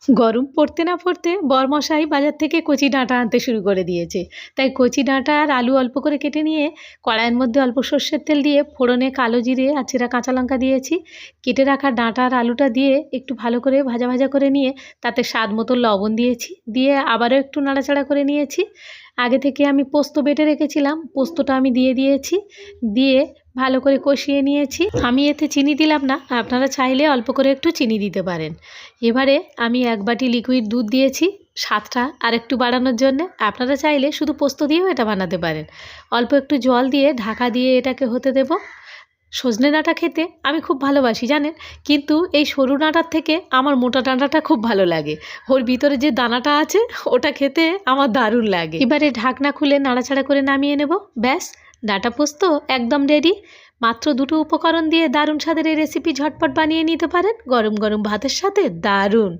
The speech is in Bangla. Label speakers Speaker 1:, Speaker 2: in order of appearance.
Speaker 1: গরম পড়তে না পড়তে বরমশাই বাজার থেকে কচি ডাঁটা আনতে শুরু করে দিয়েছে। তাই কচি ডাঁটা আর আলু অল্প করে কেটে নিয়ে কড়াইয়ের মধ্যে অল্প সর্ষের তেল দিয়ে ফোড়নে কালো জিরে আর চেরা কাঁচা লঙ্কা দিয়েছি। কেটে রাখা ডাঁটা আর আলুটা দিয়ে একটু ভালো করে ভাজা ভাজা করে নিয়ে তাতে স্বাদ মতো লবণ দিয়েছি, দিয়ে আবারও একটু নাড়াচাড়া করে নিয়েছি। আগে থেকে আমি পোস্ত বেটে রেখেছিলাম, পোস্তটা আমি দিয়ে দিয়েছি, দিয়ে ভালো করে কষিয়ে নিয়েছি। আমি এতে চিনি দিলাম না, আপনারা চাইলে অল্প করে একটু চিনি দিতে পারেন। এবারে আমি 1 বাটি লিকুইড দুধ দিয়েছি স্বাদটা আরেকটু বাড়ানোর জন্যে। আপনারা চাইলে শুধু পোস্ত দিয়েও এটা বানাতে পারেন। অল্প একটু জল দিয়ে ঢাকা দিয়ে এটাকে হতে দেব। সজনে ডাঁটা খেতে আমি খুব ভালোবাসি জানেন, কিন্তু এই সরু ডাঁটার থেকে আমার মোটা ডাঁটাটা খুব ভালো লাগে। ওর ভিতরে যে দানাটা আছে ওটা খেতে আমার দারুণ লাগে। এবারে ঢাকনা খুলে নাড়াচাড়া করে নামিয়ে নেব। ব্যাস, ডাঁটা পোস্ত একদম রেডি। মাত্র 2টো উপকরণ দিয়ে দারুণ স্বাদের এই রেসিপি ঝটপট বানিয়ে নিতে পারেন, গরম গরম ভাতের সাথে দারুণ।